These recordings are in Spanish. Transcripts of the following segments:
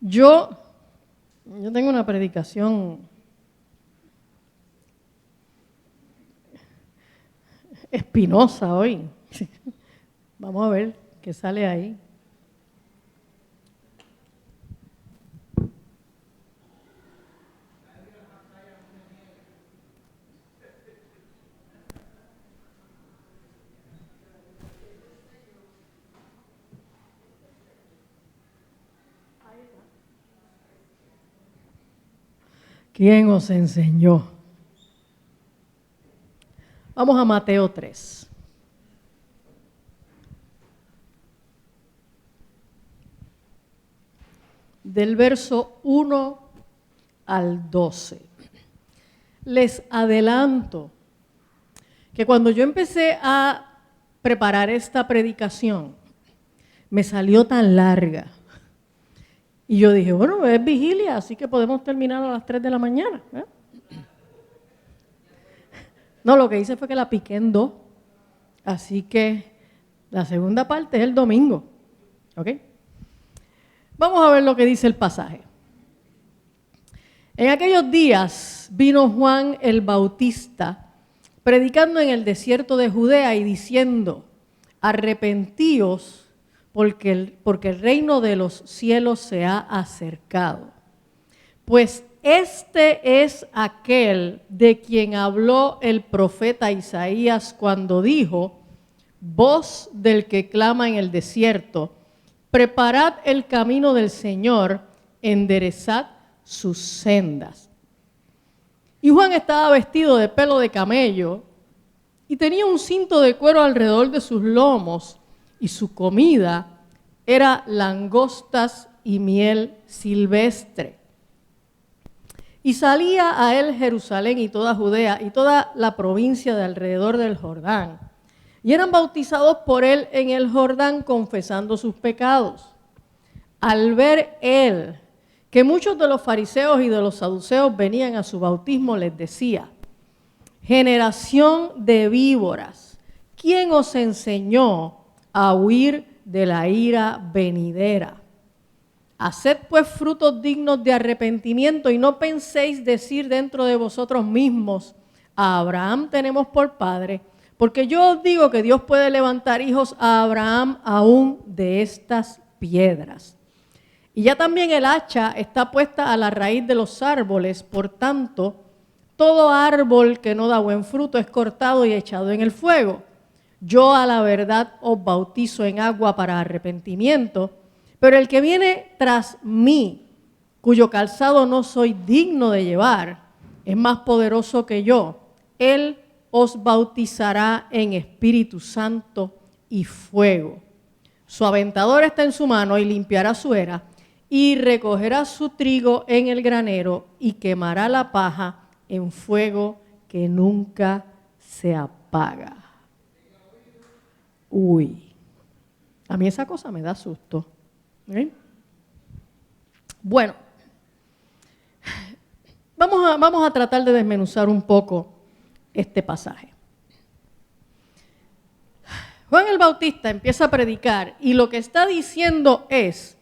Yo tengo una predicación espinosa hoy. Vamos a ver qué sale ahí. ¿Quién os enseñó? Vamos a Mateo 3. Del verso 1 al 12. Les adelanto que cuando yo empecé a preparar esta predicación, me salió tan larga. Y yo dije, bueno, es vigilia, así que podemos terminar a las 3 de la mañana. No, lo que hice fue que la piqué en 2. Así que la segunda parte es el domingo. ¿Ok? Vamos a ver lo que dice el pasaje. En aquellos días vino Juan el Bautista predicando en el desierto de Judea y diciendo, arrepentíos porque el reino de los cielos se ha acercado. Pues este es aquel de quien habló el profeta Isaías cuando dijo, voz del que clama en el desierto, preparad el camino del Señor, enderezad sus sendas. Y Juan estaba vestido de pelo de camello y tenía un cinto de cuero alrededor de sus lomos y su comida era langostas y miel silvestre. Y salía a él Jerusalén y toda Judea y toda la provincia de alrededor del Jordán. Y eran bautizados por él en el Jordán confesando sus pecados. Al ver él que muchos de los fariseos y de los saduceos venían a su bautismo, les decía, generación de víboras, ¿quién os enseñó a huir de la ira venidera? Haced pues frutos dignos de arrepentimiento y no penséis decir dentro de vosotros mismos, a Abraham tenemos por padre, porque yo os digo que Dios puede levantar hijos a Abraham aún de estas piedras. Y ya también el hacha está puesta a la raíz de los árboles, por tanto, todo árbol que no da buen fruto es cortado y echado en el fuego. Yo a la verdad os bautizo en agua para arrepentimiento, pero el que viene tras mí, cuyo calzado no soy digno de llevar, es más poderoso que yo. Él os bautizará en Espíritu Santo y fuego. Su aventador está en su mano y limpiará su era, y recogerá su trigo en el granero y quemará la paja en fuego que nunca se apaga. Uy, a mí esa cosa me da susto. ¿Okay? Bueno, vamos a tratar de desmenuzar un poco este pasaje. Juan el Bautista empieza a predicar y lo que está diciendo es,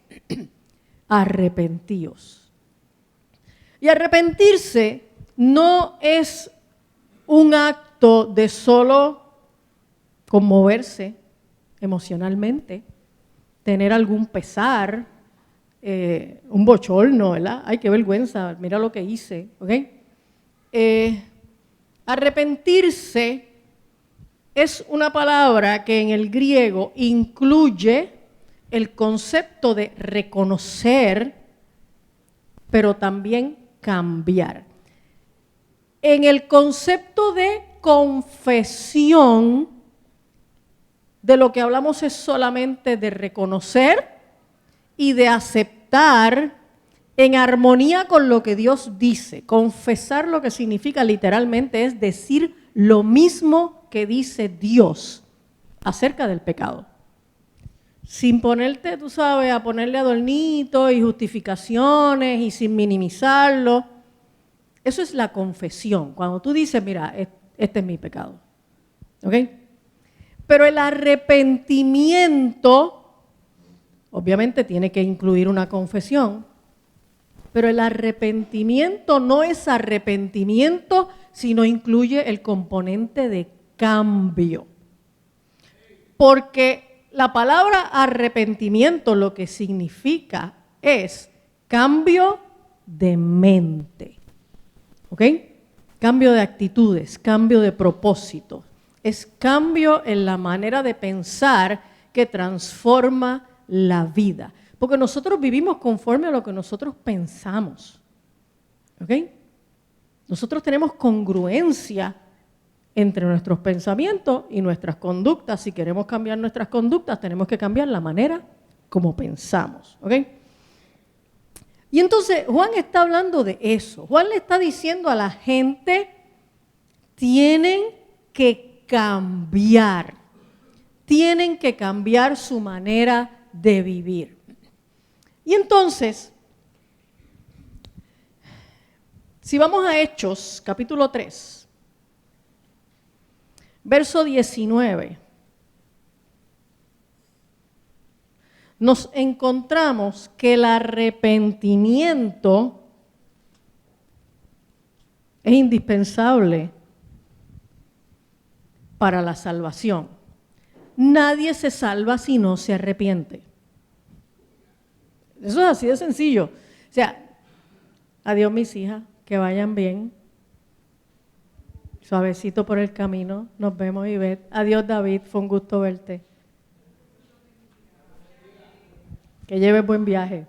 arrepentíos. Y arrepentirse no es un acto de solo conmoverse emocionalmente, tener algún pesar, un bochorno, ¿verdad? Ay, qué vergüenza, mira lo que hice, ¿ok? Arrepentirse es una palabra que en el griego incluye el concepto de reconocer, pero también cambiar. En el concepto de confesión, de lo que hablamos es solamente de reconocer y de aceptar en armonía con lo que Dios dice. Confesar lo que significa literalmente es decir lo mismo que dice Dios acerca del pecado. Sin ponerte, tú sabes, a ponerle adornitos y justificaciones y sin minimizarlo. Eso es la confesión. Cuando tú dices, mira, este es mi pecado. ¿Ok? Pero el arrepentimiento, obviamente, tiene que incluir una confesión, Pero el arrepentimiento no es arrepentimiento, sino incluye el componente de cambio. Porque la palabra arrepentimiento lo que significa es cambio de mente. ¿Ok? Cambio de actitudes, cambio de propósito. Es cambio en la manera de pensar que transforma la vida. Porque nosotros vivimos conforme a lo que nosotros pensamos. ¿Ok? Nosotros tenemos congruencia entre nuestros pensamientos y nuestras conductas. Si queremos cambiar nuestras conductas, tenemos que cambiar la manera como pensamos. ¿Ok? Y entonces Juan está hablando de eso. Juan le está diciendo a la gente, tienen que cambiar. Tienen que cambiar su manera de vivir. Y entonces, si vamos a Hechos, capítulo 3, verso 19, nos encontramos que el arrepentimiento es indispensable para la salvación. Nadie se salva si no se arrepiente. Eso es así de sencillo. O sea, adiós mis hijas, que vayan bien. Suavecito por el camino, nos vemos Ivette. Adiós David, fue un gusto verte. Que lleves buen viaje.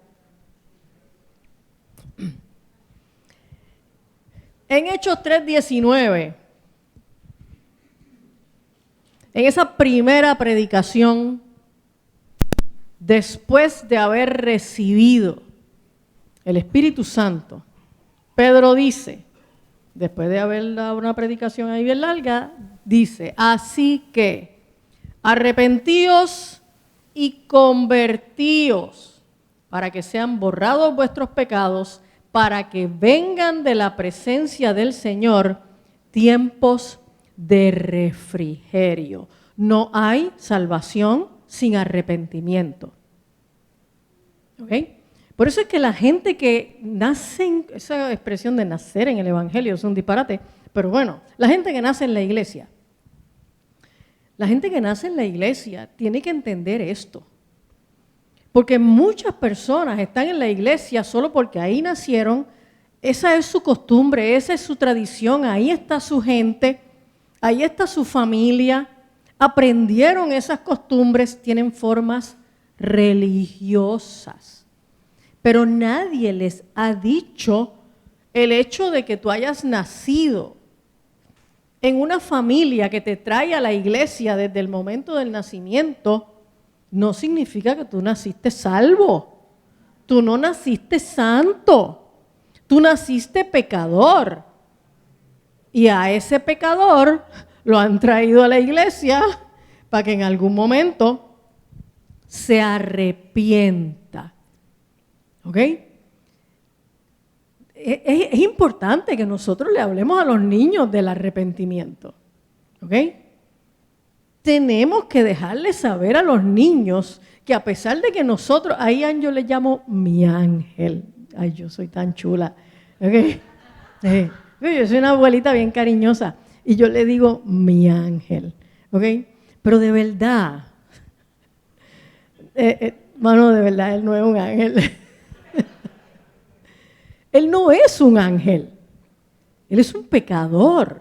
En Hechos 3:19, en esa primera predicación, después de haber recibido el Espíritu Santo, Pedro dice, después de haber dado una predicación ahí bien larga, dice, así que arrepentíos y convertíos para que sean borrados vuestros pecados, para que vengan de la presencia del Señor tiempos de refrigerio. No hay salvación sin arrepentimiento. ¿Ok? Por eso es que la gente que nace, esa expresión de nacer en el Evangelio es un disparate, pero bueno, la gente que nace en la iglesia, tiene que entender esto. Porque muchas personas están en la iglesia solo porque ahí nacieron, esa es su costumbre, esa es su tradición, ahí está su gente, ahí está su familia, aprendieron esas costumbres, tienen formas religiosas. Pero nadie les ha dicho el hecho de que tú hayas nacido en una familia que te trae a la iglesia desde el momento del nacimiento, no significa que tú naciste salvo. Tú no naciste santo. Tú naciste pecador. Y a ese pecador lo han traído a la iglesia para que en algún momento se arrepienta. ¿Ok? Es importante que nosotros le hablemos a los niños del arrepentimiento. ¿Ok? Tenemos que dejarles saber a los niños que a pesar de que nosotros, ahí yo le llamo mi ángel. Ay, yo soy tan chula. ¿Ok? Yo soy una abuelita bien cariñosa y yo le digo mi ángel. ¿Ok? Pero de verdad, mano, de verdad, él no es un ángel. Él no es un ángel. Él es un pecador.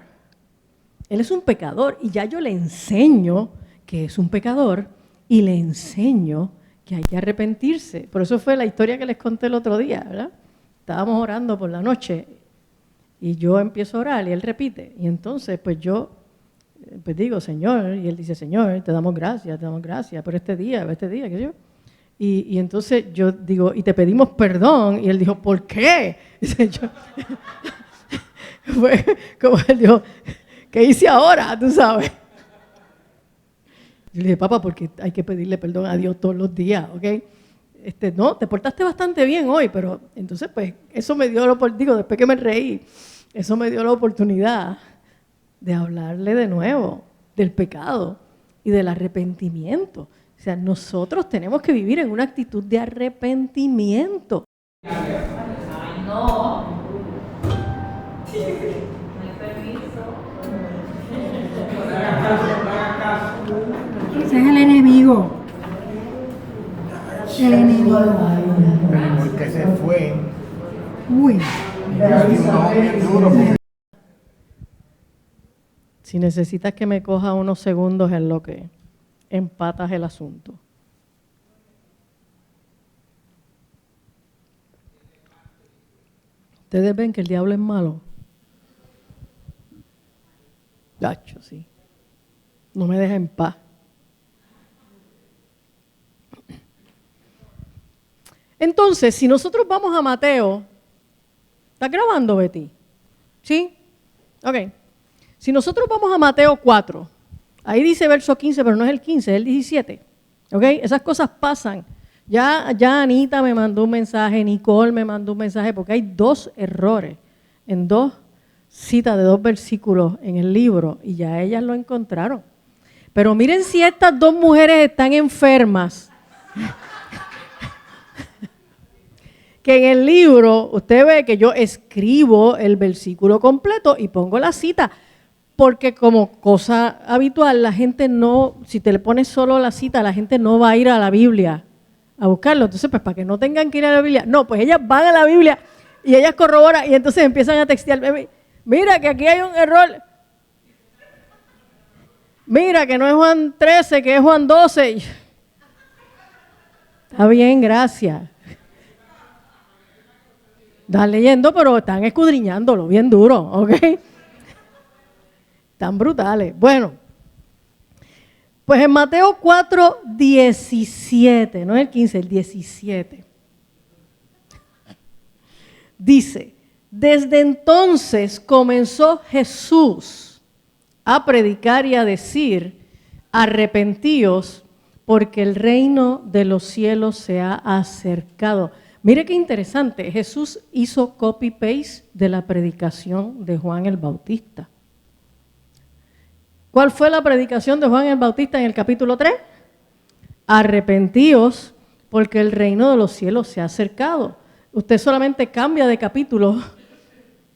Él es un pecador y ya yo le enseño que es un pecador y le enseño que hay que arrepentirse. Por eso fue la historia que les conté el otro día, ¿verdad? Estábamos orando por la noche y yo empiezo a orar y él repite. Y entonces pues yo pues digo, Señor, y él dice, Señor, te damos gracias por este día, qué sé yo. Y entonces yo digo, y te pedimos perdón. Y él dijo, ¿por qué? Dice yo, fue como él dijo, ¿qué hice ahora? Tú sabes. Yo le dije, papá, porque hay que pedirle perdón a Dios todos los días, ¿ok? No, te portaste bastante bien hoy, pero entonces pues eso me dio la oportunidad, después que me reí, eso me dio la oportunidad de hablarle de nuevo del pecado y del arrepentimiento. O sea, nosotros tenemos que vivir en una actitud de arrepentimiento. No. No hay permiso. Ese es el enemigo. El enemigo. Porque se fue. Uy. Si necesitas que me coja unos segundos en lo que empatas el asunto. ¿Ustedes ven que el diablo es malo? Gacho, sí. No me deja en paz. Entonces, si nosotros vamos a Mateo, ¿estás grabando, Betty? ¿Sí? Ok. Si nosotros vamos a Mateo 4, ahí dice verso 15, pero no es el 15, es el 17. ¿Ok? Esas cosas pasan. Ya Anita me mandó un mensaje, Nicole me mandó un mensaje, porque hay 2 errores en 2 citas de 2 versículos en el libro, y ya ellas lo encontraron. Pero miren si estas 2 mujeres están enfermas. Que en el libro usted ve que yo escribo el versículo completo y pongo la cita, porque como cosa habitual, la gente no, si te le pones solo la cita, la gente no va a ir a la Biblia a buscarlo. Entonces, pues para que no tengan que ir a la Biblia, no, pues ellas van a la Biblia y ellas corroboran y entonces empiezan a textear. Mira que aquí hay un error. Mira que no es Juan 13, que es Juan 12. Está bien, gracias. Están leyendo, pero están escudriñándolo bien duro, ¿ok? Están brutales. Bueno, pues en Mateo 4, 17, no es el 15, el 17. Dice, desde entonces comenzó Jesús a predicar y a decir, arrepentíos porque el reino de los cielos se ha acercado. Mire qué interesante, Jesús hizo copy-paste de la predicación de Juan el Bautista. ¿Cuál fue la predicación de Juan el Bautista en el capítulo 3? Arrepentíos porque el reino de los cielos se ha acercado. Usted solamente cambia de capítulo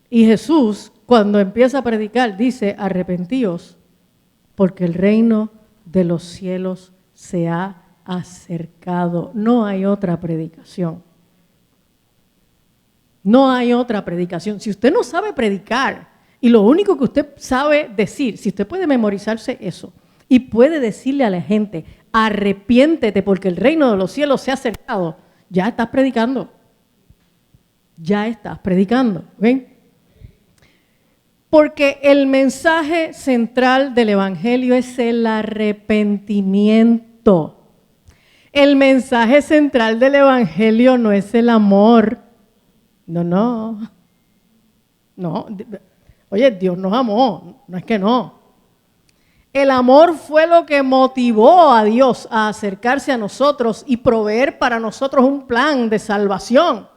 y Jesús, cuando empieza a predicar, dice, arrepentíos porque el reino de los cielos se ha acercado. No hay otra predicación. No hay otra predicación. Si usted no sabe predicar y lo único que usted sabe decir, si usted puede memorizarse eso y puede decirle a la gente, arrepiéntete porque el reino de los cielos se ha acercado, ya estás predicando. Ya estás predicando. ¿Okay? Porque el mensaje central del Evangelio es el arrepentimiento. El mensaje central del Evangelio no es el amor. No. Oye, Dios nos amó, no es que no. El amor fue lo que motivó a Dios a acercarse a nosotros y proveer para nosotros un plan de salvación.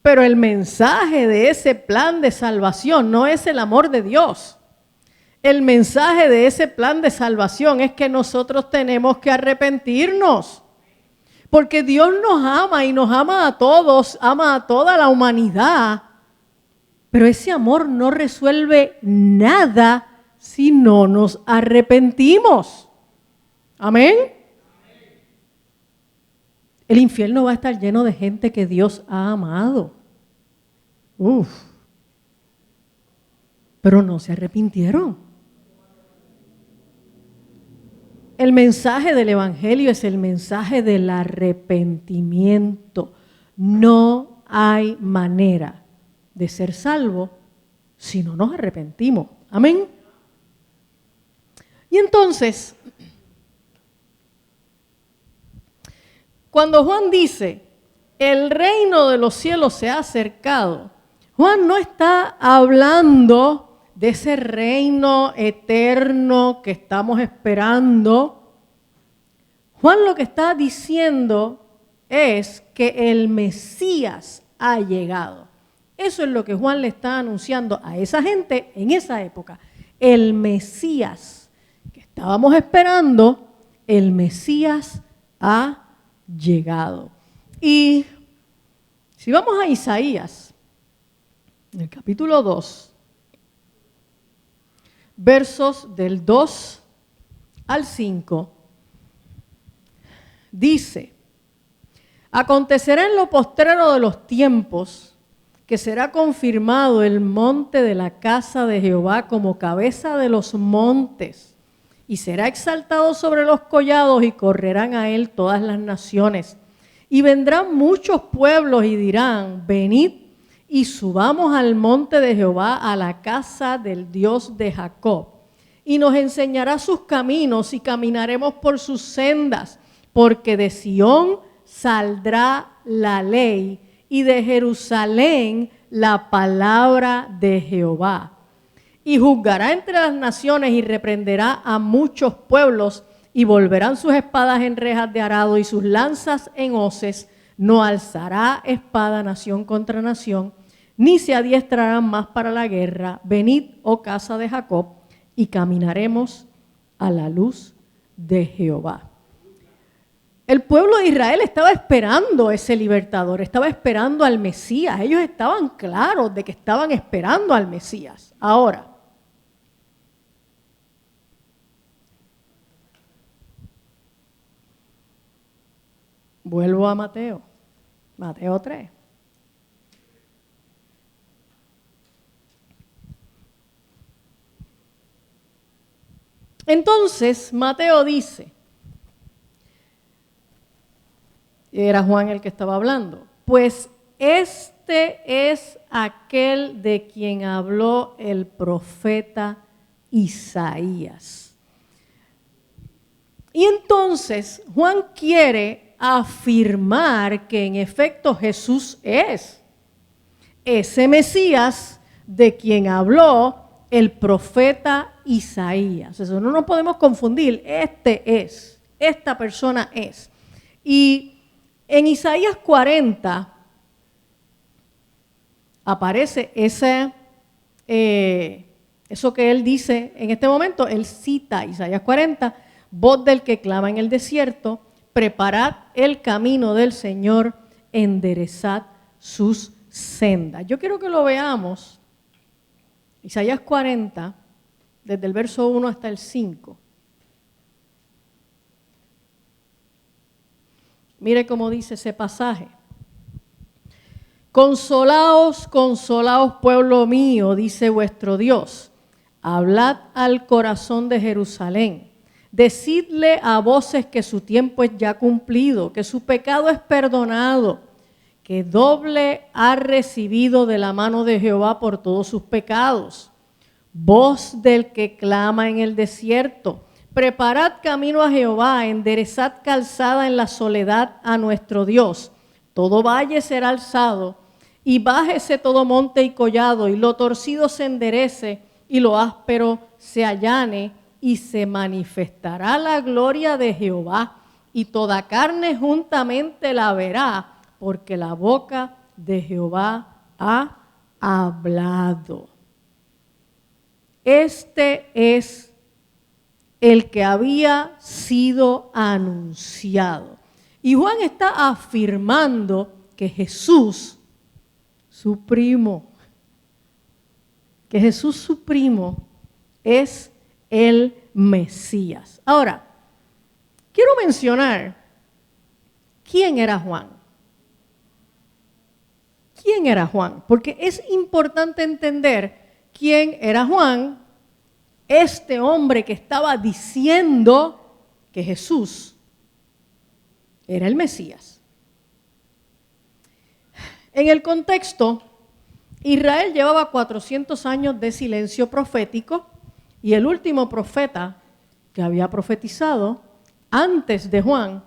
Pero el mensaje de ese plan de salvación no es el amor de Dios. El mensaje de ese plan de salvación es que nosotros tenemos que arrepentirnos. Porque Dios nos ama y nos ama a todos, ama a toda la humanidad. Pero ese amor no resuelve nada si no nos arrepentimos. Amén. El infierno va a estar lleno de gente que Dios ha amado. Pero no se arrepintieron. El mensaje del Evangelio es el mensaje del arrepentimiento. No hay manera de ser salvo si no nos arrepentimos. Amén. Y entonces, cuando Juan dice, el reino de los cielos se ha acercado, Juan no está hablando de ese reino eterno que estamos esperando. Juan lo que está diciendo es que el Mesías ha llegado. Eso es lo que Juan le está anunciando a esa gente en esa época. El Mesías que estábamos esperando, el Mesías ha llegado. Y Si vamos a Isaías, en el capítulo 2, versos del 2 al 5, dice: acontecerá en lo postrero de los tiempos que será confirmado el monte de la casa de Jehová como cabeza de los montes, y será exaltado sobre los collados, y correrán a él todas las naciones. Y vendrán muchos pueblos y dirán: venid y subamos al monte de Jehová, a la casa del Dios de Jacob. Y nos enseñará sus caminos, y caminaremos por sus sendas, porque de Sión saldrá la ley, y de Jerusalén la palabra de Jehová. Y juzgará entre las naciones, y reprenderá a muchos pueblos, y volverán sus espadas en rejas de arado y sus lanzas en hoces. No alzará espada nación contra nación, ni se adiestrarán más para la guerra. Venid, oh casa de Jacob, y caminaremos a la luz de Jehová. El pueblo de Israel estaba esperando ese libertador, estaba esperando al Mesías. Ellos estaban claros de que estaban esperando al Mesías. Ahora, vuelvo a Mateo 3. Entonces, Mateo dice, era Juan el que estaba hablando, pues este es aquel de quien habló el profeta Isaías. Y entonces Juan quiere afirmar que en efecto Jesús es ese Mesías de quien habló el profeta Isaías. Eso no nos podemos confundir. Esta persona es. Y en Isaías 40 aparece eso que él dice en este momento. Él cita Isaías 40, voz del que clama en el desierto, preparad el camino del Señor, enderezad sus sendas. Yo quiero que lo veamos. Isaías 40, desde el verso 1 hasta el 5. Mire cómo dice ese pasaje. Consolaos, consolaos, pueblo mío, dice vuestro Dios. Hablad al corazón de Jerusalén. Decidle a voces que su tiempo es ya cumplido, que su pecado es perdonado, que doble ha recibido de la mano de Jehová por todos sus pecados. Voz del que clama en el desierto. Preparad camino a Jehová, enderezad calzada en la soledad a nuestro Dios. Todo valle será alzado, y bájese todo monte y collado, y lo torcido se enderece, y lo áspero se allane, y se manifestará la gloria de Jehová, y toda carne juntamente la verá, porque la boca de Jehová ha hablado. Este es el que había sido anunciado. Y Juan está afirmando que Jesús, su primo, es el Mesías. Ahora, quiero mencionar quién era Juan. ¿Quién era Juan? Porque es importante entender quién era Juan, este hombre que estaba diciendo que Jesús era el Mesías. En el contexto, Israel llevaba 400 años de silencio profético y el último profeta que había profetizado antes de Juan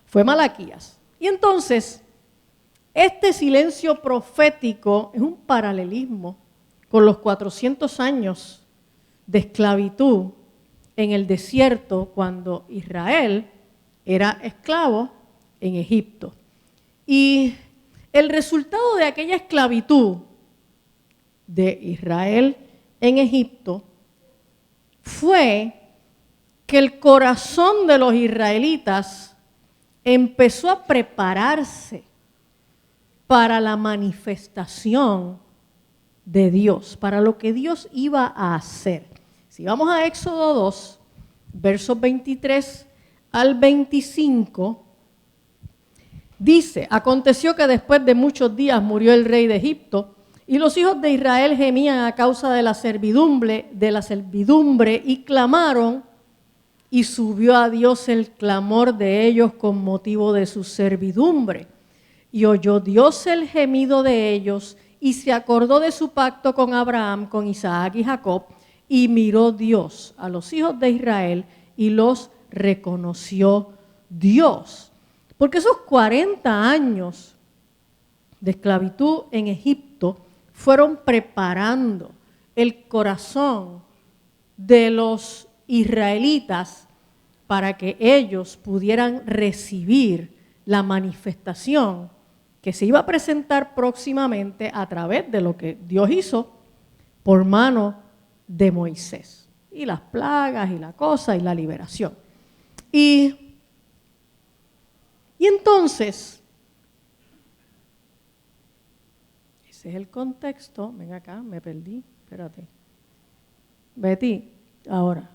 fue Malaquías. Y entonces, este silencio profético es un paralelismo con los 400 años de esclavitud en el desierto cuando Israel era esclavo en Egipto. Y el resultado de aquella esclavitud de Israel en Egipto fue que el corazón de los israelitas empezó a prepararse para la manifestación de Dios, para lo que Dios iba a hacer. Si vamos a Éxodo 2, versos 23 al 25, dice: aconteció que después de muchos días murió el rey de Egipto, y los hijos de Israel gemían a causa de la servidumbre y clamaron, y subió a Dios el clamor de ellos con motivo de su servidumbre. Y oyó Dios el gemido de ellos, y se acordó de su pacto con Abraham, con Isaac y Jacob, y miró Dios a los hijos de Israel y los reconoció Dios. Porque esos 40 años de esclavitud en Egipto fueron preparando el corazón de los israelitas para que ellos pudieran recibir la manifestación que se iba a presentar próximamente a través de lo que Dios hizo por mano de Moisés. Y las plagas y la cosa y la liberación. Y entonces, ese es el contexto. Ven acá, me perdí, espérate. Betty, ahora.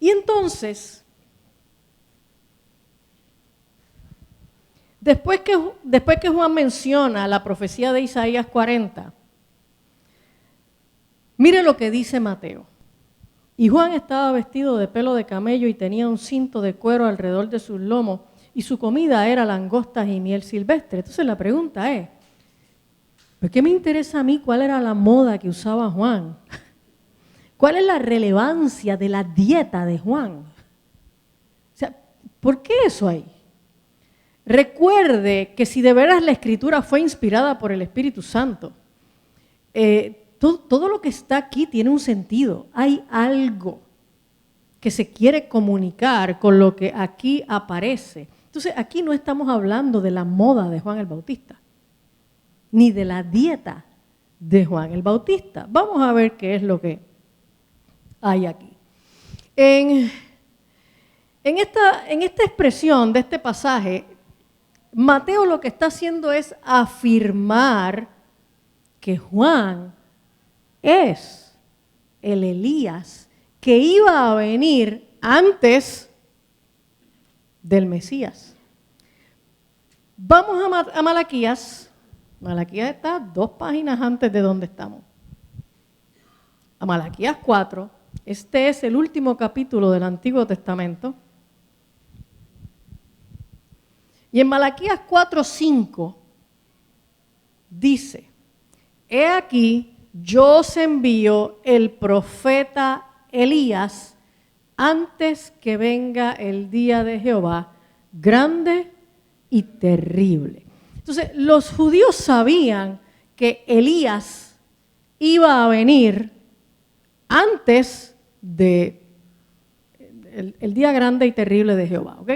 Y entonces, después que Juan menciona la profecía de Isaías 40, mire lo que dice Mateo. Y Juan estaba vestido de pelo de camello y tenía un cinto de cuero alrededor de sus lomos, y su comida era langostas y miel silvestre. Entonces la pregunta es, ¿por qué me interesa a mí cuál era la moda que usaba Juan? ¿Cuál es la relevancia de la dieta de Juan? O sea, ¿por qué eso ahí? Recuerde que si de veras la Escritura fue inspirada por el Espíritu Santo, todo lo que está aquí tiene un sentido. Hay algo que se quiere comunicar con lo que aquí aparece. Entonces, aquí no estamos hablando de la moda de Juan el Bautista, ni de la dieta de Juan el Bautista. Vamos a ver qué es lo que hay aquí. En esta expresión de este pasaje, Mateo lo que está haciendo es afirmar que Juan es el Elías que iba a venir antes del Mesías. Vamos a Malaquías. Malaquías está 2 páginas antes de donde estamos. A Malaquías 4. Este es el último capítulo del Antiguo Testamento. Y en Malaquías 4:5 dice: he aquí, yo os envío el profeta Elías antes que venga el día de Jehová, grande y terrible. Entonces, los judíos sabían que Elías iba a venir antes de el día grande y terrible de Jehová, ¿ok?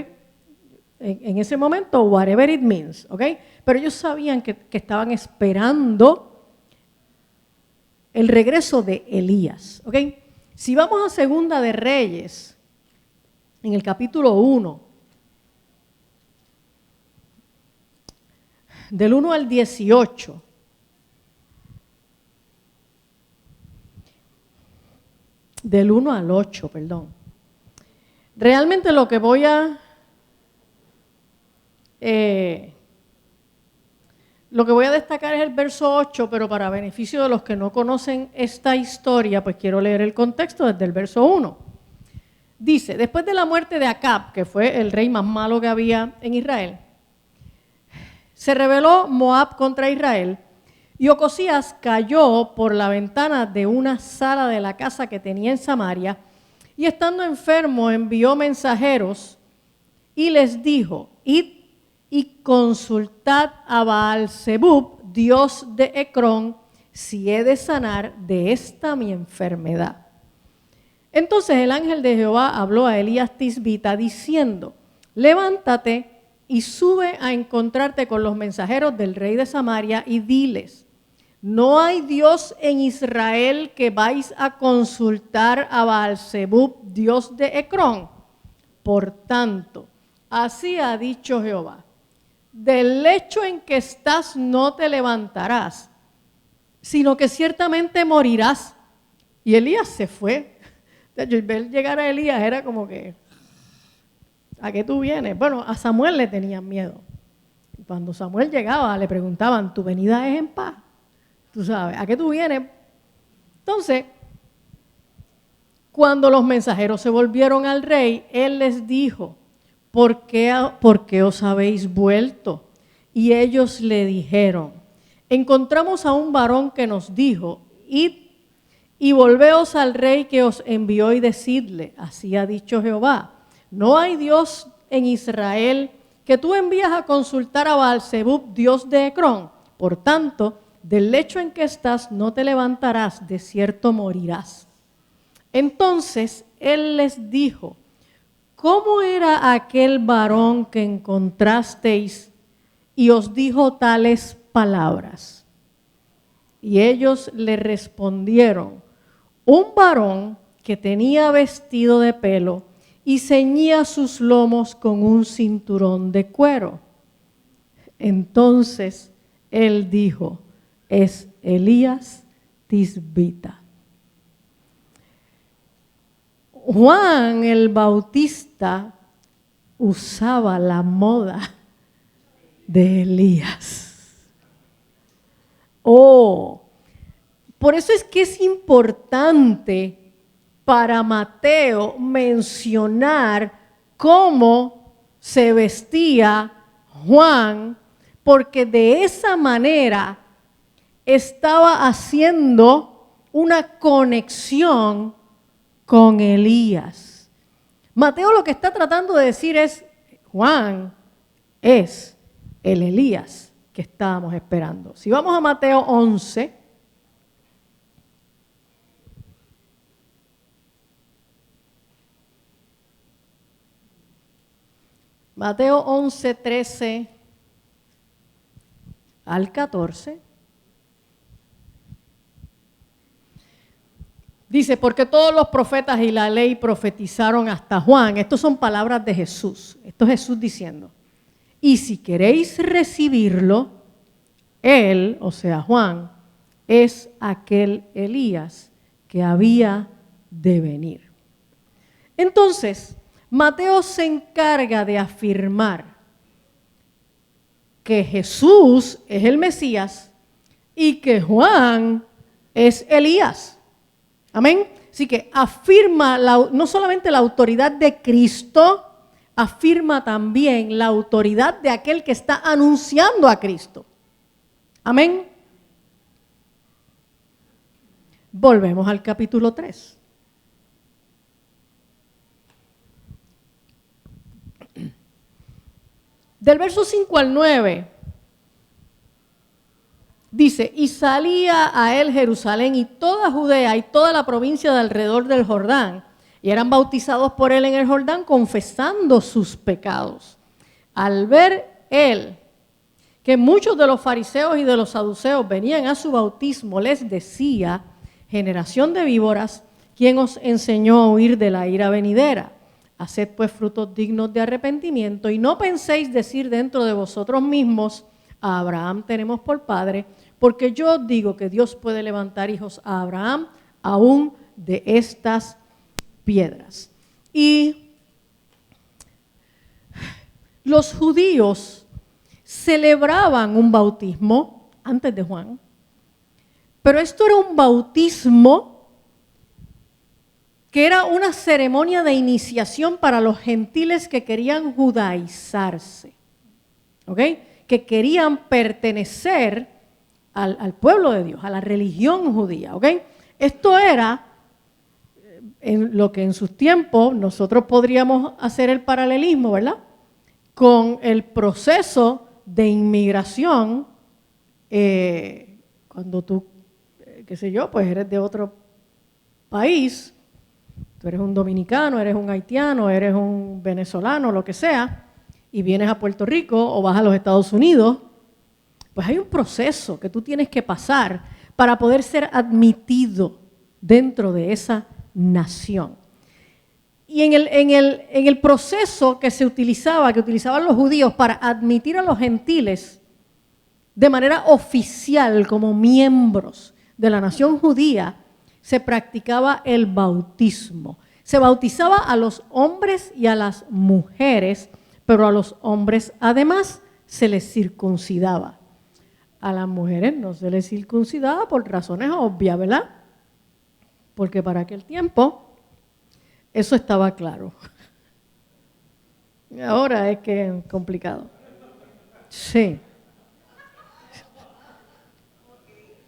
En ese momento, whatever it means, ¿ok? Pero ellos sabían que estaban esperando el regreso de Elías, ¿ok? Si vamos a Segunda de Reyes, en el capítulo 1, del 1 al 18, del 1 al 8, perdón. Realmente lo que voy a destacar es el verso 8, pero para beneficio de los que no conocen esta historia, pues quiero leer el contexto desde el verso 1. Dice: después de la muerte de Acab, que fue el rey más malo que había en Israel, se rebeló Moab contra Israel, y Ocosías cayó por la ventana de una sala de la casa que tenía en Samaria, y estando enfermo envió mensajeros y les dijo: id y consultad a Baal-Zebub, dios de Ecrón, si he de sanar de esta mi enfermedad. Entonces el ángel de Jehová habló a Elías Tisbita diciendo: levántate y sube a encontrarte con los mensajeros del rey de Samaria y diles: ¿no hay Dios en Israel que vais a consultar a Baal-Zebub, dios de Ecrón? Por tanto, así ha dicho Jehová: del lecho en que estás no te levantarás, sino que ciertamente morirás. Y Elías se fue. De hecho, ver llegar a Elías era como que, ¿a qué tú vienes? Bueno, a Samuel le tenían miedo. Y cuando Samuel llegaba, le preguntaban, ¿tu venida es en paz? Tú sabes, ¿a qué tú vienes? Entonces, cuando los mensajeros se volvieron al rey, él les dijo, ¿por qué os habéis vuelto? Y ellos le dijeron, encontramos a un varón que nos dijo, id y volveos al rey que os envió y decidle, así ha dicho Jehová, no hay Dios en Israel que tú envías a consultar a Baal-Zebub, dios de Ecrón. Por tanto, del lecho en que estás no te levantarás, de cierto morirás. Entonces él les dijo, ¿cómo era aquel varón que encontrasteis y os dijo tales palabras? Y ellos le respondieron, un varón que tenía vestido de pelo y ceñía sus lomos con un cinturón de cuero. Entonces él dijo, es Elías Tisbita. Juan el Bautista usaba la moda de Elías. Por eso es que es importante para Mateo mencionar cómo se vestía Juan, porque de esa manera estaba haciendo una conexión con Elías. Mateo lo que está tratando de decir es, Juan es el Elías que estábamos esperando. Si vamos a Mateo 11, Mateo 11, 13 al 14. Dice, porque todos los profetas y la ley profetizaron hasta Juan. Estas son palabras de Jesús. Esto es Jesús diciendo. Y si queréis recibirlo, él, o sea Juan, es aquel Elías que había de venir. Entonces, Mateo se encarga de afirmar que Jesús es el Mesías y que Juan es Elías. Amén. Así que afirma no solamente la autoridad de Cristo, afirma también la autoridad de aquel que está anunciando a Cristo. Amén. Volvemos al capítulo 3. Del verso 5 al 9. Dice, y salía a él Jerusalén y toda Judea y toda la provincia de alrededor del Jordán, y eran bautizados por él en el Jordán, confesando sus pecados. Al ver él que muchos de los fariseos y de los saduceos venían a su bautismo, les decía, generación de víboras, ¿quién os enseñó a huir de la ira venidera? Haced pues frutos dignos de arrepentimiento, y no penséis decir dentro de vosotros mismos, a Abraham tenemos por padre, porque yo digo que Dios puede levantar hijos a Abraham aún de estas piedras. Y los judíos celebraban un bautismo antes de Juan, pero esto era un bautismo que era una ceremonia de iniciación para los gentiles que querían judaizarse, ¿ok? Que querían pertenecer al pueblo de Dios, a la religión judía, ¿ok? Esto era en lo que en sus tiempos nosotros podríamos hacer el paralelismo, ¿verdad? Con el proceso de inmigración, cuando tú, qué sé yo, pues eres de otro país, tú eres un dominicano, eres un haitiano, eres un venezolano, lo que sea, y vienes a Puerto Rico o vas a los Estados Unidos, pues hay un proceso que tú tienes que pasar para poder ser admitido dentro de esa nación. Y en el proceso que utilizaban los judíos para admitir a los gentiles de manera oficial como miembros de la nación judía, se practicaba el bautismo. Se bautizaba a los hombres y a las mujeres, pero a los hombres además se les circuncidaba. A las mujeres no se les circuncidaba por razones obvias, ¿verdad? Porque para aquel tiempo eso estaba claro. Ahora es que es complicado. Sí.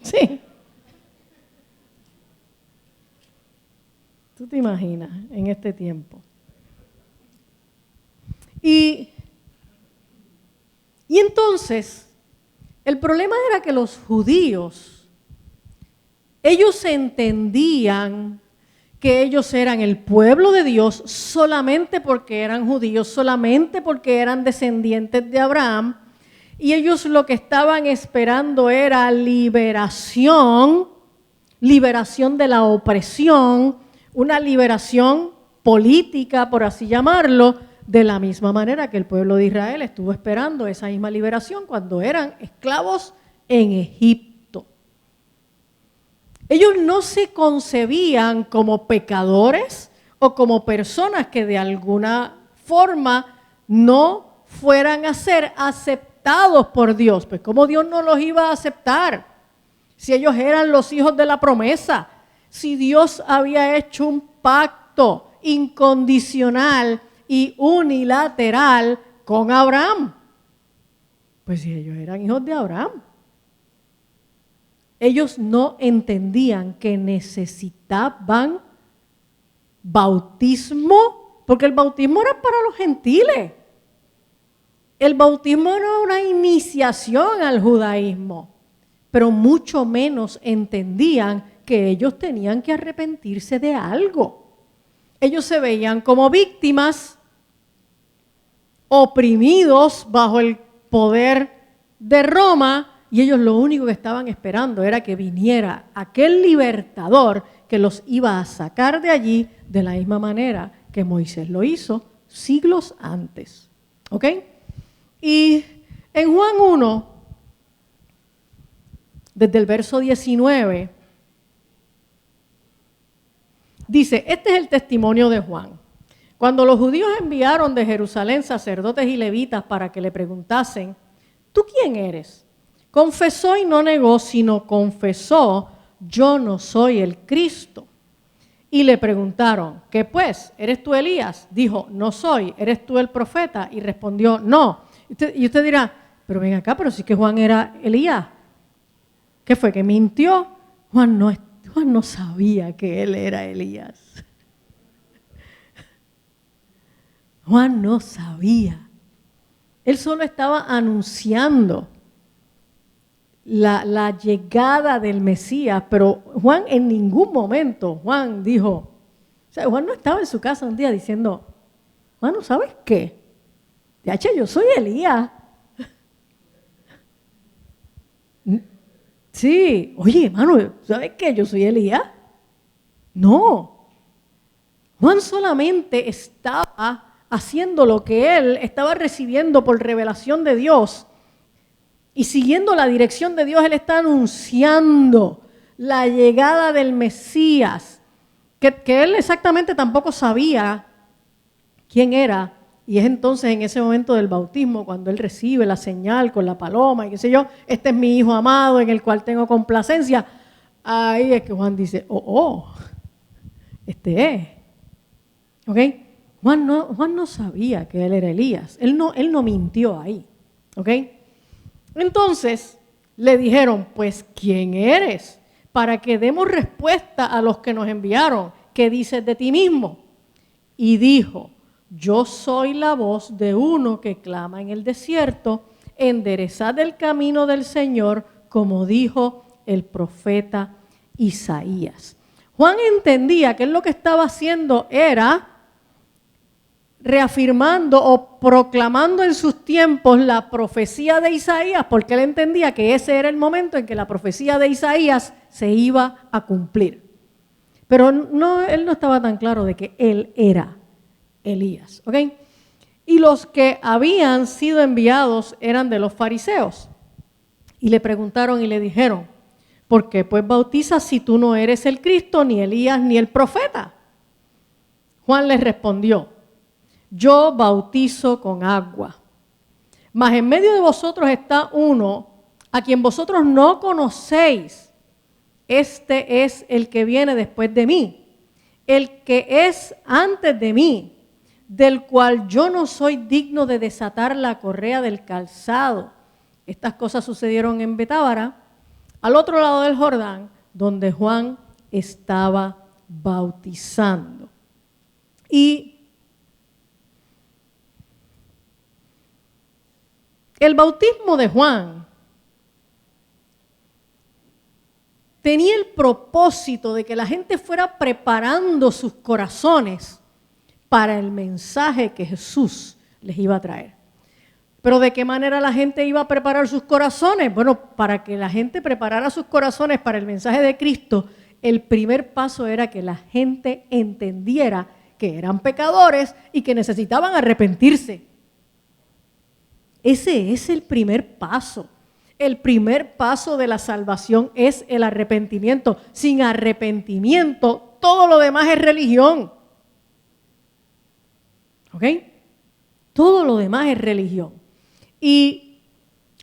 Sí. ¿Tú te imaginas en este tiempo? Y entonces, el problema era que los judíos, ellos entendían que ellos eran el pueblo de Dios solamente porque eran judíos, solamente porque eran descendientes de Abraham, y ellos lo que estaban esperando era liberación de la opresión, una liberación política, por así llamarlo, de la misma manera que el pueblo de Israel estuvo esperando esa misma liberación cuando eran esclavos en Egipto. Ellos no se concebían como pecadores o como personas que de alguna forma no fueran a ser aceptados por Dios. Pues ¿cómo Dios no los iba a aceptar? Si ellos eran los hijos de la promesa, si Dios había hecho un pacto incondicional y unilateral con Abraham. Pues si ellos eran hijos de Abraham. Ellos no entendían que necesitaban bautismo, porque el bautismo era para los gentiles. El bautismo era una iniciación al judaísmo, pero mucho menos entendían que ellos tenían que arrepentirse de algo. Ellos se veían como víctimas, oprimidos bajo el poder de Roma, y ellos lo único que estaban esperando era que viniera aquel libertador que los iba a sacar de allí de la misma manera que Moisés lo hizo siglos antes. ¿Ok? Y en Juan 1, desde el verso 19, dice, este es el testimonio de Juan. Cuando los judíos enviaron de Jerusalén sacerdotes y levitas para que le preguntasen, ¿tú quién eres? Confesó y no negó, sino confesó, yo no soy el Cristo. Y le preguntaron, ¿qué pues? ¿Eres tú Elías? Dijo, no soy. ¿Eres tú el profeta? Y respondió, no. Y usted dirá, pero ven acá, pero sí que Juan era Elías. ¿Qué fue? ¿Que mintió? Juan no sabía que él era Elías. Juan no sabía. Él solo estaba anunciando la llegada del Mesías, pero Juan en ningún momento, Juan dijo, o sea, Juan no estaba en su casa un día diciendo, Juan, ¿sabes qué? Yo soy Elías. Sí, oye, hermano, ¿sabes qué? Yo soy Elías. No. Juan solamente estaba haciendo lo que él estaba recibiendo por revelación de Dios y siguiendo la dirección de Dios. Él está anunciando la llegada del Mesías, que él exactamente tampoco sabía quién era. Y es entonces en ese momento del bautismo cuando él recibe la señal con la paloma y qué sé yo, este es mi hijo amado en el cual tengo complacencia. Ahí es que Juan dice, este es. ¿Ok? Juan no sabía que él era Elías. Él no mintió ahí. ¿Ok? Entonces le dijeron, pues, ¿quién eres? Para que demos respuesta a los que nos enviaron. ¿Qué dices de ti mismo? Y dijo, yo soy la voz de uno que clama en el desierto, enderezad el camino del Señor, como dijo el profeta Isaías. Juan entendía que él lo que estaba haciendo era reafirmando o proclamando en sus tiempos la profecía de Isaías, porque él entendía que ese era el momento en que la profecía de Isaías se iba a cumplir. Pero él no estaba tan claro de que él era Elías. ¿Ok? Y los que habían sido enviados eran de los fariseos. Y le preguntaron y le dijeron, ¿por qué pues bautizas si tú no eres el Cristo, ni Elías, ni el profeta? Juan les respondió, yo bautizo con agua, mas en medio de vosotros está uno a quien vosotros no conocéis. Este es el que viene después de mí, el que es antes de mí, del cual yo no soy digno de desatar la correa del calzado. Estas cosas sucedieron en Betábara, al otro lado del Jordán, donde Juan estaba bautizando. Y el bautismo de Juan tenía el propósito de que la gente fuera preparando sus corazones para el mensaje que Jesús les iba a traer. Pero ¿de qué manera la gente iba a preparar sus corazones? Bueno, para que la gente preparara sus corazones para el mensaje de Cristo, el primer paso era que la gente entendiera que eran pecadores y que necesitaban arrepentirse. Ese es el primer paso. El primer paso de la salvación es el arrepentimiento. Sin arrepentimiento, todo lo demás es religión. ¿Ok? Todo lo demás es religión. Y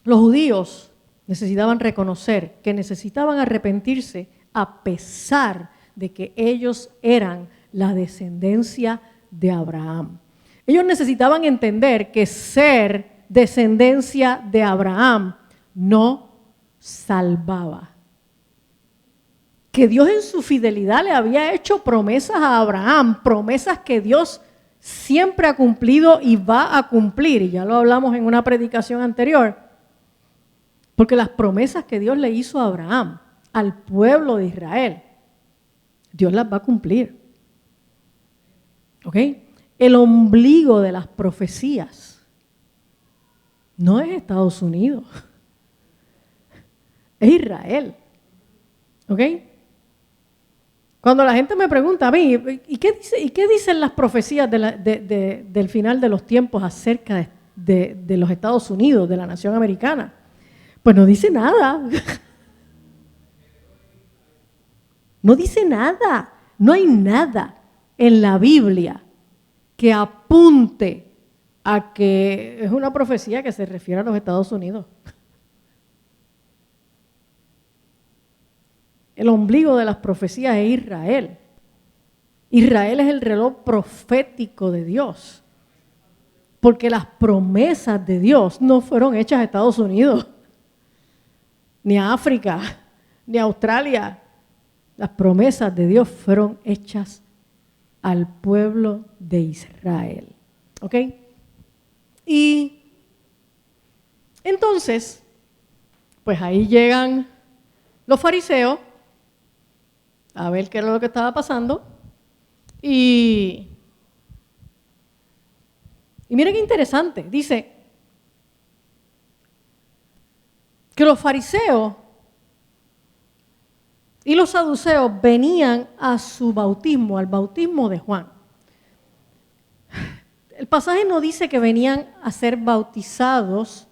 los judíos necesitaban reconocer que necesitaban arrepentirse a pesar de que ellos eran la descendencia de Abraham. Ellos necesitaban entender que ser descendencia de Abraham no salvaba. Que Dios en su fidelidad le había hecho promesas a Abraham, promesas que Dios siempre ha cumplido y va a cumplir. Y ya lo hablamos en una predicación anterior. Porque las promesas que Dios le hizo a Abraham, al pueblo de Israel, Dios las va a cumplir. ¿Ok? El ombligo de las profecías no es Estados Unidos, es Israel. ¿Ok? Cuando la gente me pregunta a mí, ¿y qué dicen las profecías del final de los tiempos acerca de los Estados Unidos, de la nación americana? Pues no dice nada. No dice nada. No hay nada en la Biblia que apunte a que es una profecía que se refiere a los Estados Unidos. El ombligo de las profecías es Israel. Israel es el reloj profético de Dios. Porque las promesas de Dios no fueron hechas a Estados Unidos, ni a África, ni a Australia. Las promesas de Dios fueron hechas al pueblo de Israel. ¿Ok? Y entonces, pues ahí llegan los fariseos a ver qué era lo que estaba pasando. Y mira qué interesante. Dice que los fariseos y los saduceos venían a su bautismo, al bautismo de Juan. El pasaje no dice que venían a ser bautizados.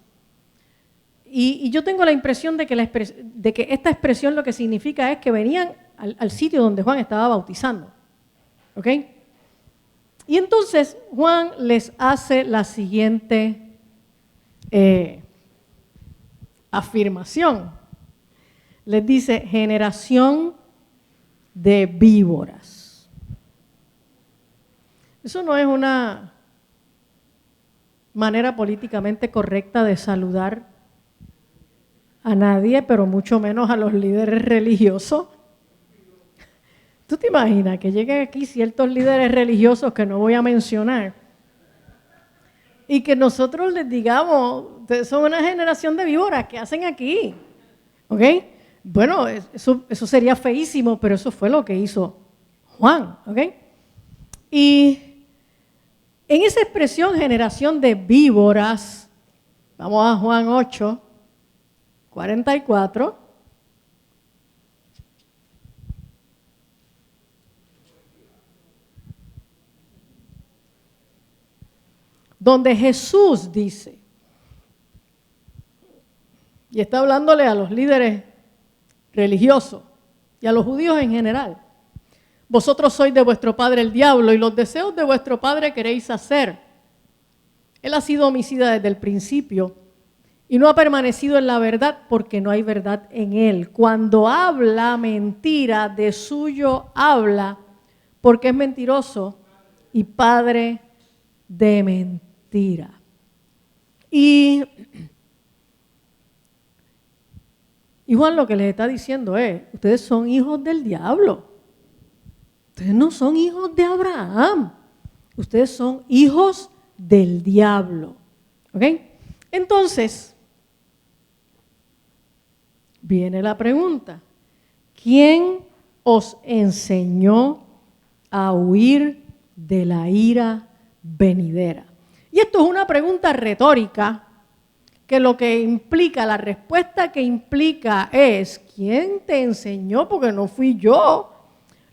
Y yo tengo la impresión de que esta expresión lo que significa es que venían al sitio donde Juan estaba bautizando. ¿Ok? Y entonces Juan les hace la siguiente afirmación. Les dice, generación de víboras. Eso no es una manera políticamente correcta de saludar a nadie, pero mucho menos a los líderes religiosos. ¿Tú te imaginas que lleguen aquí ciertos líderes religiosos que no voy a mencionar y que nosotros les digamos, ustedes son una generación de víboras, ¿qué hacen aquí? ¿Ok? Bueno, eso sería feísimo, pero eso fue lo que hizo Juan. ¿Ok? Y en esa expresión, generación de víboras, vamos a Juan 8, 44. donde Jesús dice, y está hablándole a los líderes religiosos y a los judíos en general, vosotros sois de vuestro padre el diablo y los deseos de vuestro padre queréis hacer. Él ha sido homicida desde el principio y no ha permanecido en la verdad porque no hay verdad en él. Cuando habla mentira, de suyo habla porque es mentiroso y padre de mentira. Y Juan lo que les está diciendo es, ustedes son hijos del diablo. Ustedes no son hijos de Abraham. Ustedes son hijos del diablo. ¿Ok? Entonces, viene la pregunta. ¿Quién os enseñó a huir de la ira venidera? Y esto es una pregunta retórica que lo que implica, la respuesta que implica es, ¿quién te enseñó? Porque no fui yo.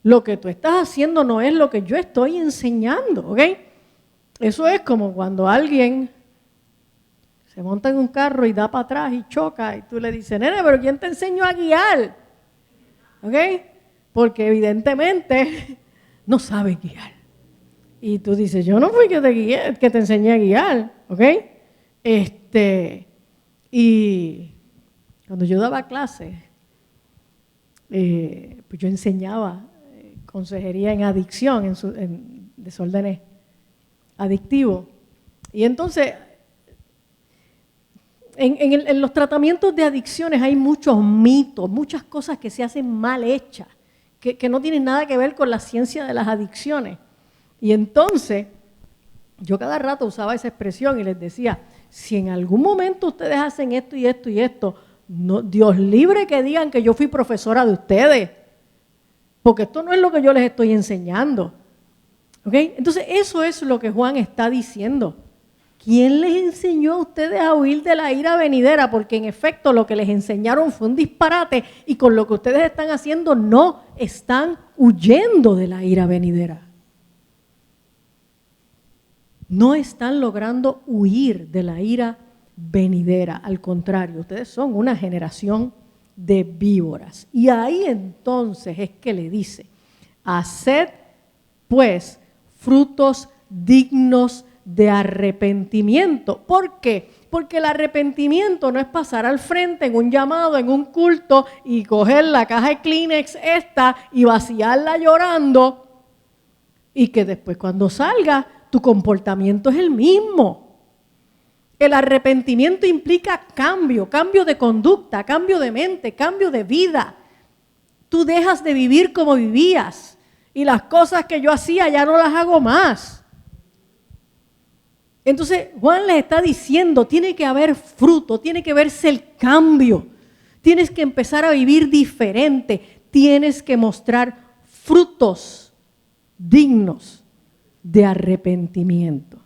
Lo que tú estás haciendo no es lo que yo estoy enseñando, ¿ok? Eso es como cuando alguien se monta en un carro y da para atrás y choca y tú le dices, nene, pero ¿quién te enseñó a guiar? ¿Ok? Porque evidentemente no sabe guiar. Y tú dices, yo no fui que te guié, que te enseñé a guiar, ¿ok? Y cuando yo daba clases, pues yo enseñaba consejería en adicción, en desórdenes adictivos. Y entonces, en los tratamientos de adicciones hay muchos mitos, muchas cosas que se hacen mal hechas, que no tienen nada que ver con la ciencia de las adicciones. Y entonces, yo cada rato usaba esa expresión y les decía, si en algún momento ustedes hacen esto y esto y esto, no, Dios libre que digan que yo fui profesora de ustedes, porque esto no es lo que yo les estoy enseñando. ¿Ok? Entonces, eso es lo que Juan está diciendo. ¿Quién les enseñó a ustedes a huir de la ira venidera? Porque en efecto lo que les enseñaron fue un disparate y con lo que ustedes están haciendo no están huyendo de la ira venidera. No están logrando huir de la ira venidera. Al contrario, ustedes son una generación de víboras. Y ahí entonces es que le dice, haced pues frutos dignos de arrepentimiento. ¿Por qué? Porque el arrepentimiento no es pasar al frente en un llamado, en un culto y coger la caja de Kleenex esta y vaciarla llorando y que después cuando salga tu comportamiento es el mismo. El arrepentimiento implica cambio, cambio de conducta, cambio de mente, cambio de vida. Tú dejas de vivir como vivías y las cosas que yo hacía ya no las hago más. Entonces Juan les está diciendo, tiene que haber fruto, tiene que verse el cambio. Tienes que empezar a vivir diferente, tienes que mostrar frutos dignos de arrepentimiento.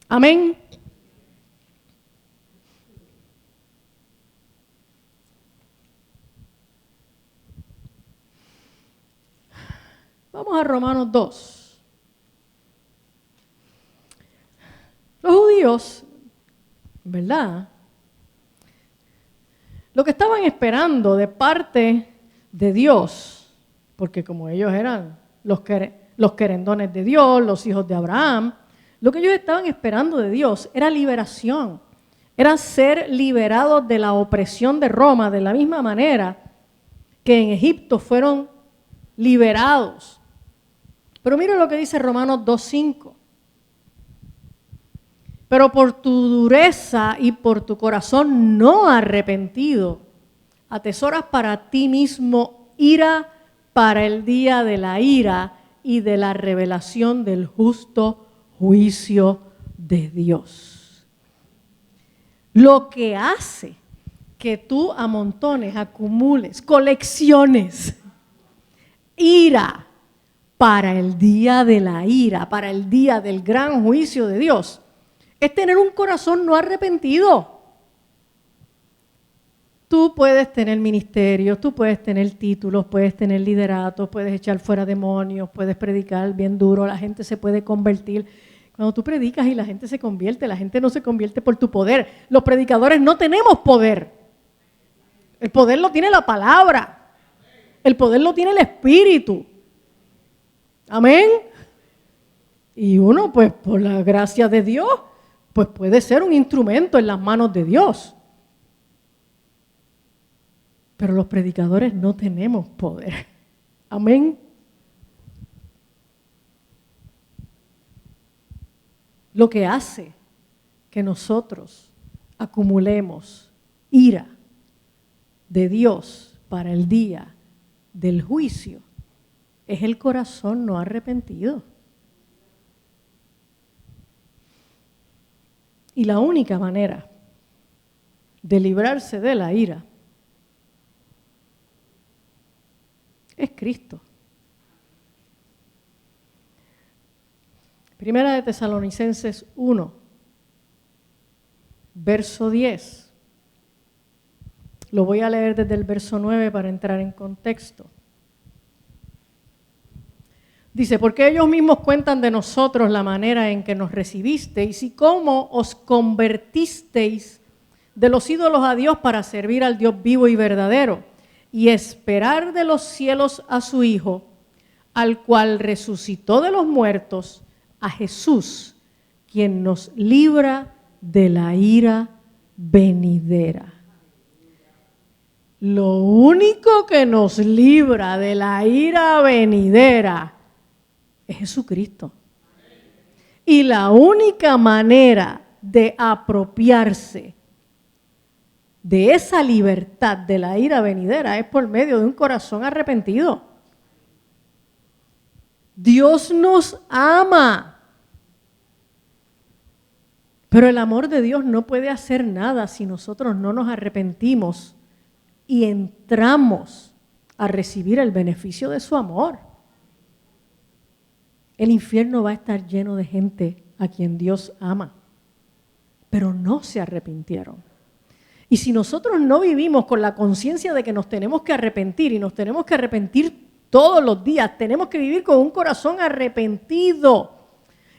Amén. Vamos a Romanos 2. Los judíos, ¿verdad? Lo que estaban esperando de parte de Dios, porque como ellos eran los querendones de Dios, los hijos de Abraham, lo que ellos estaban esperando de Dios era liberación, era ser liberados de la opresión de Roma, de la misma manera que en Egipto fueron liberados. Pero mira lo que dice Romanos 2:5. Pero por tu dureza y por tu corazón no arrepentido, atesoras para ti mismo ira para el día de la ira y de la revelación del justo juicio de Dios. Lo que hace que tú amontones, acumules, colecciones ira para el día de la ira, para el día del gran juicio de Dios, es tener un corazón no arrepentido. Tú puedes tener ministerios, tú puedes tener títulos, puedes tener lideratos, puedes echar fuera demonios, puedes predicar bien duro, la gente se puede convertir. Cuando tú predicas y la gente se convierte, la gente no se convierte por tu poder. Los predicadores no tenemos poder. El poder lo tiene la palabra. El poder lo tiene el Espíritu. Amén. Y uno, pues por la gracia de Dios, pues puede ser un instrumento en las manos de Dios. Pero los predicadores no tenemos poder. Amén. Lo que hace que nosotros acumulemos ira de Dios para el día del juicio es el corazón no arrepentido. Y la única manera de librarse de la ira es Cristo. Primera de Tesalonicenses 1, verso 10. Lo voy a leer desde el verso 9 para entrar en contexto. Dice, porque ellos mismos cuentan de nosotros la manera en que nos recibisteis y cómo os convertisteis de los ídolos a Dios para servir al Dios vivo y verdadero y esperar de los cielos a su Hijo, al cual resucitó de los muertos, a Jesús, quien nos libra de la ira venidera. Lo único que nos libra de la ira venidera es Jesucristo. Y la única manera de apropiarse de esa libertad de la ira venidera es por medio de un corazón arrepentido. Dios nos ama. Pero el amor de Dios no puede hacer nada si nosotros no nos arrepentimos y entramos a recibir el beneficio de su amor. El infierno va a estar lleno de gente a quien Dios ama, pero no se arrepintieron. Y si nosotros no vivimos con la conciencia de que nos tenemos que arrepentir y nos tenemos que arrepentir todos los días, tenemos que vivir con un corazón arrepentido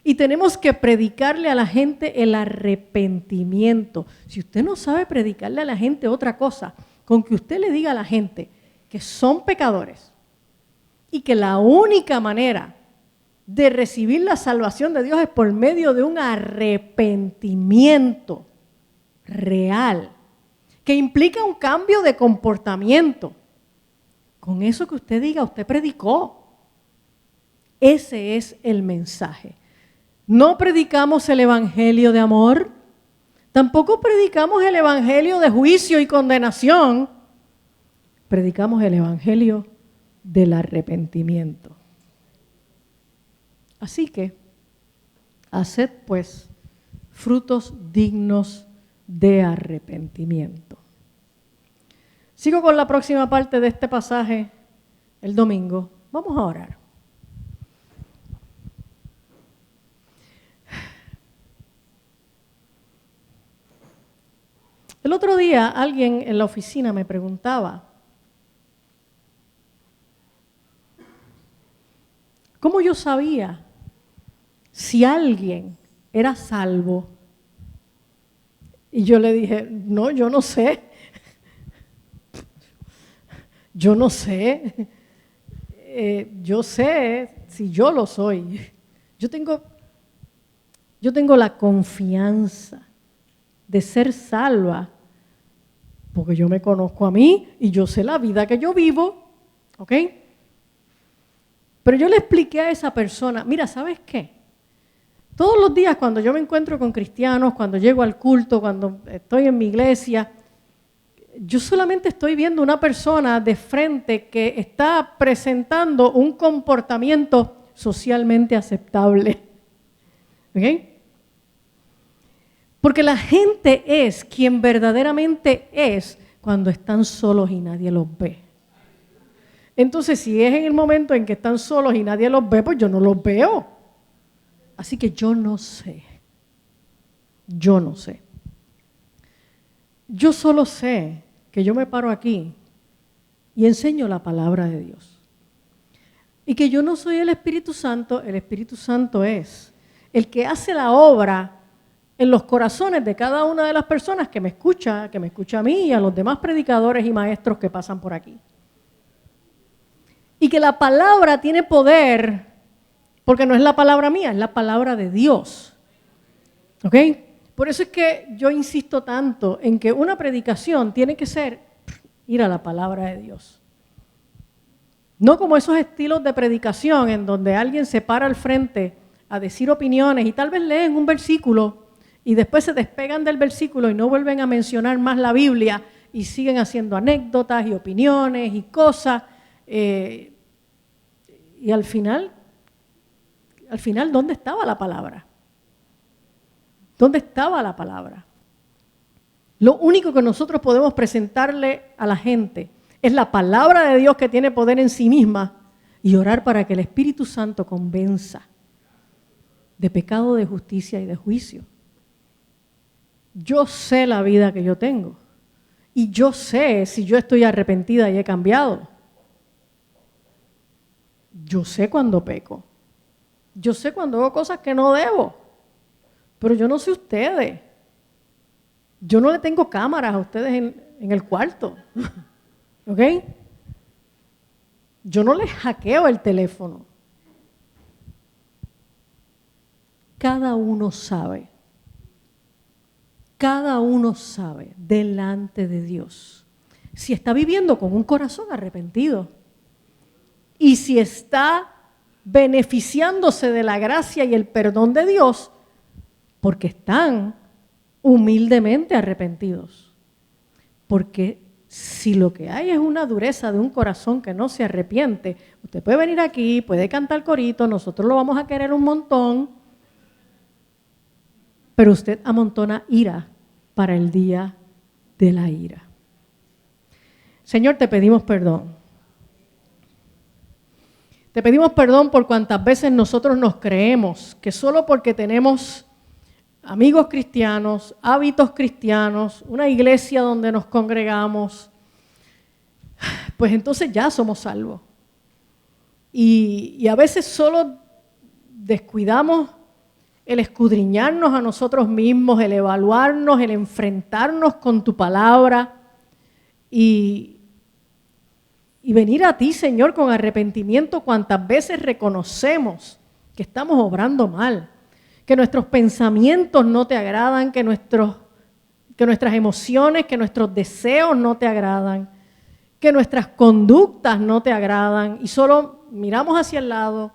y tenemos que predicarle a la gente el arrepentimiento. Si usted no sabe predicarle a la gente otra cosa, con que usted le diga a la gente que son pecadores y que la única manera de recibir la salvación de Dios es por medio de un arrepentimiento real, que implica un cambio de comportamiento. Con eso que usted diga, usted predicó. Ese es el mensaje. No predicamos el evangelio de amor, tampoco predicamos el evangelio de juicio y condenación, predicamos el evangelio del arrepentimiento. Así que, haced pues frutos dignos de arrepentimiento. Sigo con la próxima parte de este pasaje el domingo. Vamos a orar. El otro día alguien en la oficina me preguntaba, ¿cómo yo sabía si alguien era salvo? Y yo le dije, no, yo no sé. Yo no sé. Yo sé si yo lo soy. Yo tengo la confianza de ser salva porque yo me conozco a mí y yo sé la vida que yo vivo, ¿ok? Pero yo le expliqué a esa persona, mira, ¿sabes qué? Todos los días cuando yo me encuentro con cristianos, cuando llego al culto, cuando estoy en mi iglesia, yo solamente estoy viendo una persona de frente que está presentando un comportamiento socialmente aceptable. ¿Ok? Porque la gente es quien verdaderamente es cuando están solos y nadie los ve. Entonces, si es en el momento en que están solos y nadie los ve, pues yo no los veo. Así que yo no sé. Yo no sé. Yo solo sé que yo me paro aquí y enseño la palabra de Dios. Y que yo no soy el Espíritu Santo es. el que hace la obra en los corazones de cada una de las personas que me escucha a mí y a los demás predicadores y maestros que pasan por aquí. Y que la palabra tiene poder, porque no es la palabra mía, es la palabra de Dios. ¿Ok? Por eso es que yo insisto tanto en que una predicación tiene que ser ir a la palabra de Dios. No como esos estilos de predicación en donde alguien se para al frente a decir opiniones y tal vez leen un versículo y después se despegan del versículo y no vuelven a mencionar más la Biblia y siguen haciendo anécdotas y opiniones y cosas. Y al final, ¿dónde estaba la palabra? ¿Dónde estaba la palabra? Lo único que nosotros podemos presentarle a la gente es la palabra de Dios que tiene poder en sí misma y orar para que el Espíritu Santo convenza de pecado, de justicia y de juicio. Yo sé la vida que yo tengo y yo sé si yo estoy arrepentida y he cambiado. Yo sé cuando peco. Yo sé cuando hago cosas que no debo. Pero yo no sé ustedes. Yo no le tengo cámaras a ustedes en el cuarto. ¿Ok? Yo no les hackeo el teléfono. Cada uno sabe delante de Dios si está viviendo con un corazón arrepentido y si está beneficiándose de la gracia y el perdón de Dios porque están humildemente arrepentidos. Porque si lo que hay es una dureza de un corazón que no se arrepiente, usted puede venir aquí, puede cantar corito, nosotros lo vamos a querer un montón, pero usted amontona ira para el día de la ira. Señor, te pedimos perdón. Te pedimos perdón por cuantas veces nosotros nos creemos que solo porque tenemos amigos cristianos, hábitos cristianos, una iglesia donde nos congregamos, pues entonces ya somos salvos. Y a veces solo descuidamos el escudriñarnos a nosotros mismos, el evaluarnos, el enfrentarnos con tu palabra y venir a ti, Señor, con arrepentimiento cuantas veces reconocemos que estamos obrando mal, que nuestros pensamientos no te agradan, que nuestras emociones, que nuestros deseos no te agradan, que nuestras conductas no te agradan y solo miramos hacia el lado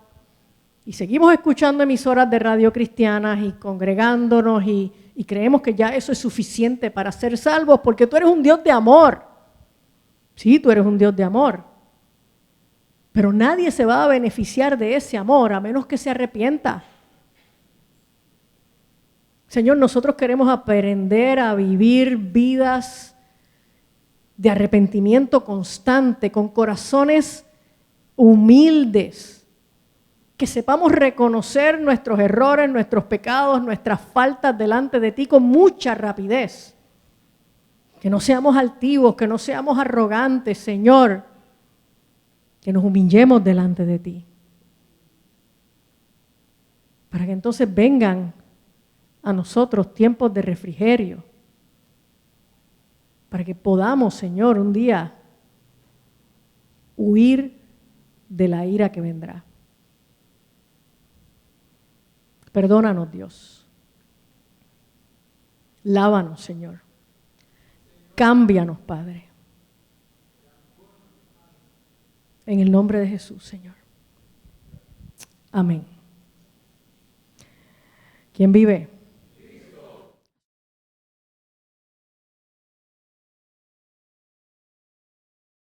y seguimos escuchando emisoras de radio cristianas y congregándonos y creemos que ya eso es suficiente para ser salvos porque tú eres un Dios de amor. Sí, tú eres un Dios de amor, pero nadie se va a beneficiar de ese amor a menos que se arrepienta. Señor, nosotros queremos aprender a vivir vidas de arrepentimiento constante, con corazones humildes, que sepamos reconocer nuestros errores, nuestros pecados, nuestras faltas delante de ti con mucha rapidez. Que no seamos altivos, que no seamos arrogantes, Señor, que nos humillemos delante de ti. Para que entonces vengan a nosotros tiempos de refrigerio, para que podamos, Señor, un día huir de la ira que vendrá. Perdónanos, Dios. Lávanos, Señor. Cámbianos, Padre. En el nombre de Jesús, Señor. Amén. ¿Quién vive?